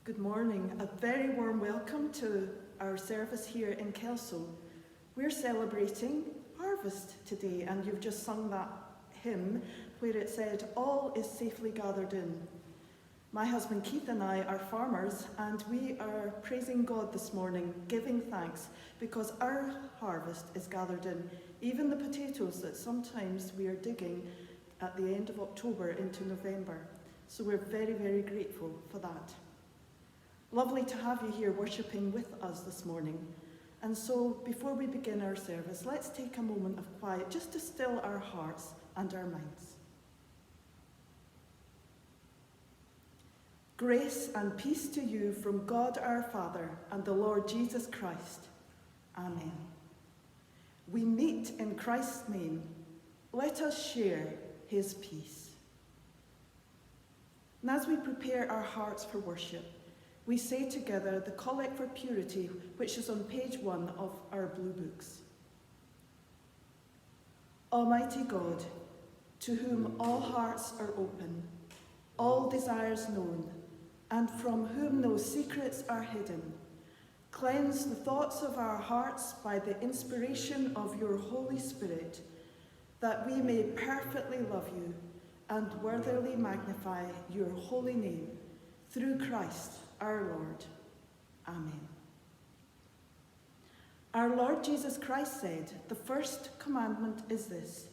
Good morning. A very warm welcome to our service here in Kelso. We're celebrating harvest today, and you've just sung that hymn where it said, "All is safely gathered in." My husband Keith and I are farmers, and we are praising God this morning, giving thanks, because our harvest is gathered in. Even the potatoes that sometimes we are digging at the end of October into November. So we're very, very grateful for that. Lovely to have you here worshipping with us this morning. And so before we begin our service, let's take a moment of quiet just to still our hearts and our minds. Grace and peace to you from God our Father and the Lord Jesus Christ. Amen. We meet in Christ's name. Let us share his peace. And as we prepare our hearts for worship, we say together the Collect for Purity, which is on page 1 of our blue books. Almighty God, to whom all hearts are open, all desires known, and from whom no secrets are hidden, cleanse the thoughts of our hearts by the inspiration of your Holy Spirit, that we may perfectly love you and worthily magnify your holy name, through Christ our Lord. Amen. Our Lord Jesus Christ said, "The first commandment is this: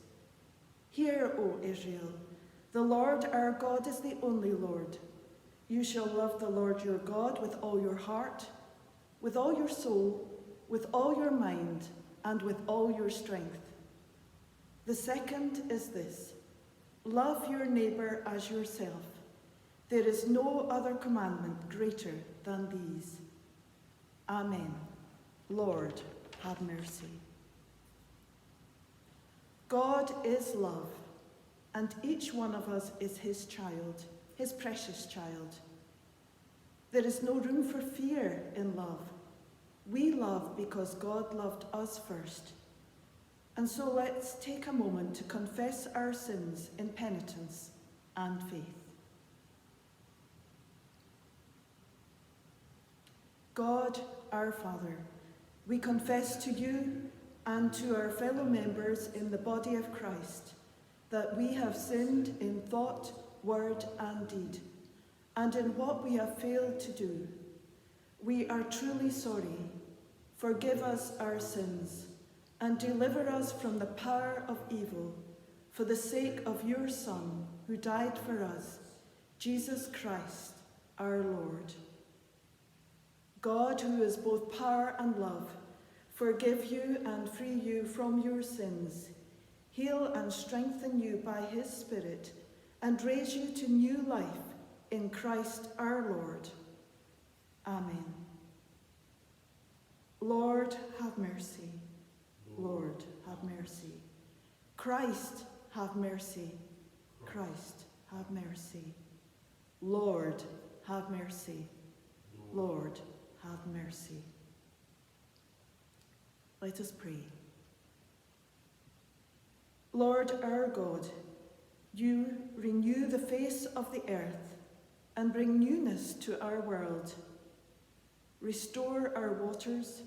Hear, O Israel, the Lord our God is the only Lord. You shall love the Lord your God with all your heart, with all your soul, with all your mind, and with all your strength. The second is this: love your neighbour as yourself. There is no other commandment greater than these." Amen. Lord, have mercy. God is love, and each one of us is his child, his precious child. There is no room for fear in love. We love because God loved us first. And so let's take a moment to confess our sins in penitence and faith. God, our Father, we confess to you and to our fellow members in the body of Christ that we have sinned in thought, word, and deed, and in what we have failed to do. We are truly sorry. Forgive us our sins and deliver us from the power of evil, for the sake of your Son, who died for us, Jesus Christ, our Lord. God, who is both power and love, forgive you and free you from your sins, heal and strengthen you by his Spirit, and raise you to new life in Christ our Lord. Amen. Lord, have mercy. Lord, have mercy. Christ, have mercy. Christ, have mercy. Lord, have mercy. Lord, have mercy. Let us pray. Lord our God, you renew the face of the earth and bring newness to our world. Restore our waters,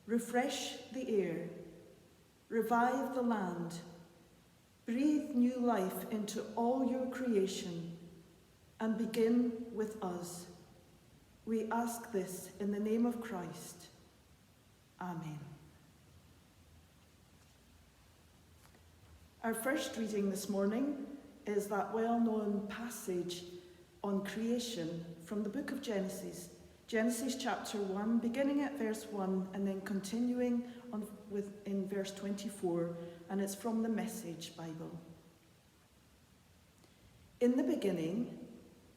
refresh the air, revive the land, breathe new life into all your creation, and begin with us. We ask this in the name of Christ. Amen. Our first reading this morning is that well-known passage on creation from the book of Genesis. Genesis chapter 1, beginning at verse 1 and then continuing on in verse 24, and it's from the Message Bible. In the beginning,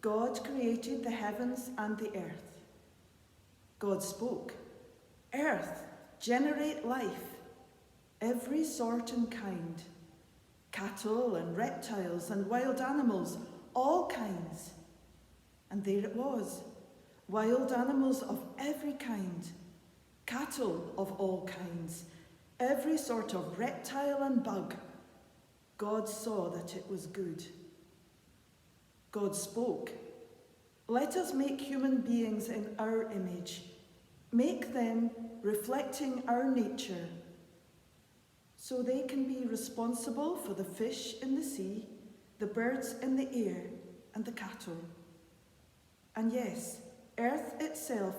God created the heavens and the earth. God spoke, "Earth, generate life, every sort and kind, cattle and reptiles and wild animals, all kinds." And there it was, wild animals of every kind, cattle of all kinds, every sort of reptile and bug. God saw that it was good. God spoke, Let us make human beings in our image. Make them reflecting our nature, so they can be responsible for the fish in the sea, the birds in the air, and the cattle. And yes, earth itself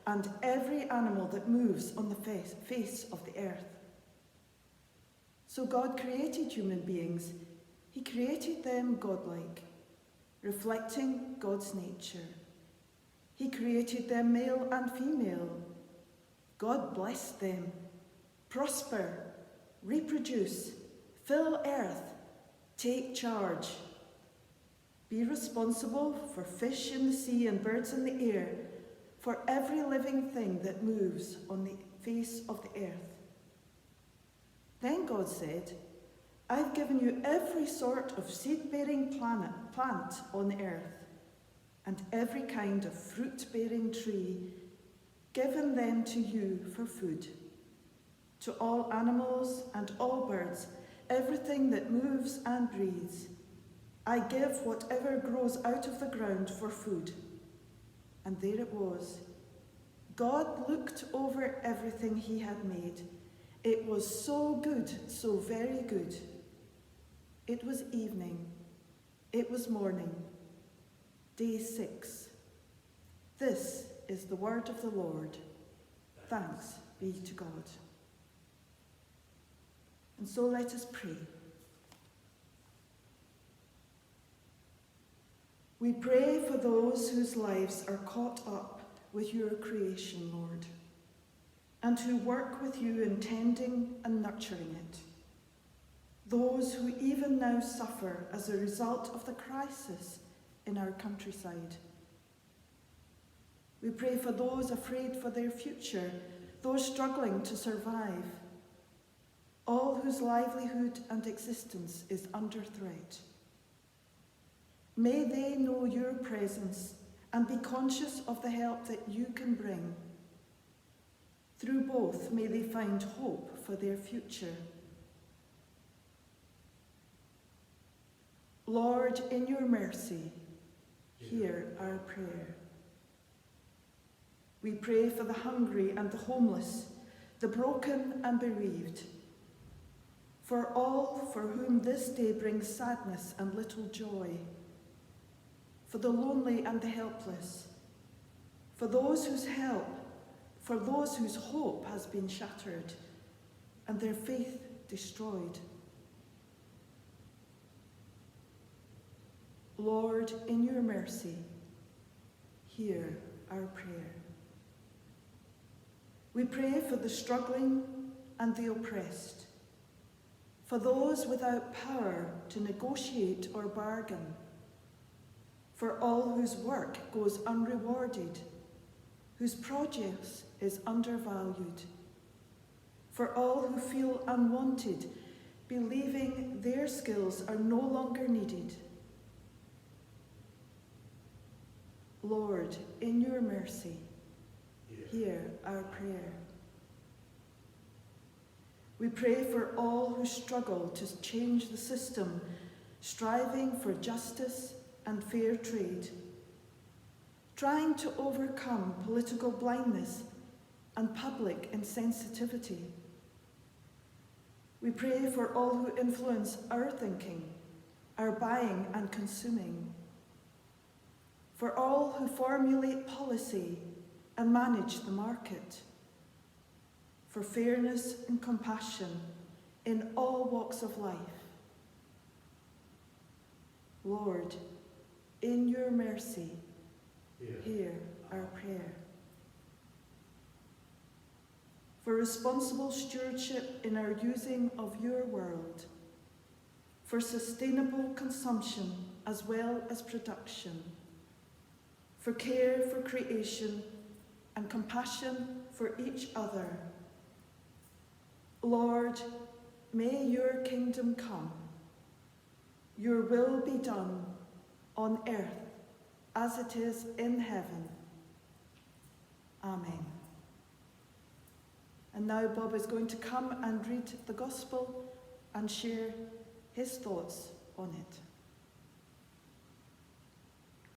and every animal that moves on the face of the earth. So God created human beings. He created them godlike, reflecting God's nature. He created them male and female. God blessed them. Prosper, reproduce, fill earth, take charge. Be responsible for fish in the sea and birds in the air, for every living thing that moves on the face of the earth. Then God said, I've given you every sort of seed-bearing plant on the earth, and every kind of fruit-bearing tree, given them to you for food. To all animals and all birds, everything that moves and breathes, I give whatever grows out of the ground for food. And there it was. God looked over everything he had made. It was so good, so very good. It was evening. It was morning. Day 6. This is the word of the Lord. Thanks be to God. And so let us pray. We pray for those whose lives are caught up with your creation, Lord, and who work with you in tending and nurturing it. Those who even now suffer as a result of the crisis in our countryside. We pray for those afraid for their future, those struggling to survive, all whose livelihood and existence is under threat. May they know your presence and be conscious of the help that you can bring. Through both, may they find hope for their future. Lord, in your mercy, hear our prayer. We pray for the hungry and the homeless, the broken and bereaved, for all for whom this day brings sadness and little joy, for the lonely and the helpless, for those whose hope has been shattered and their faith destroyed. Lord, in your mercy, hear our prayer. We pray for the struggling and the oppressed, for those without power to negotiate or bargain, for all whose work goes unrewarded, whose produce is undervalued, for all who feel unwanted, believing their skills are no longer needed. Lord, in your mercy, hear our prayer. We pray for all who struggle to change the system, striving for justice and fair trade, trying to overcome political blindness and public insensitivity. We pray for all who influence our thinking, our buying and consuming, for all who formulate policy and manage the market, for fairness and compassion in all walks of life. Lord, in your mercy, hear our prayer. For responsible stewardship in our using of your world, for sustainable consumption as well as production, for care for creation and compassion for each other. Lord, may your kingdom come, your will be done on earth as it is in heaven. Amen. And now Bob is going to come and read the Gospel and share his thoughts on it.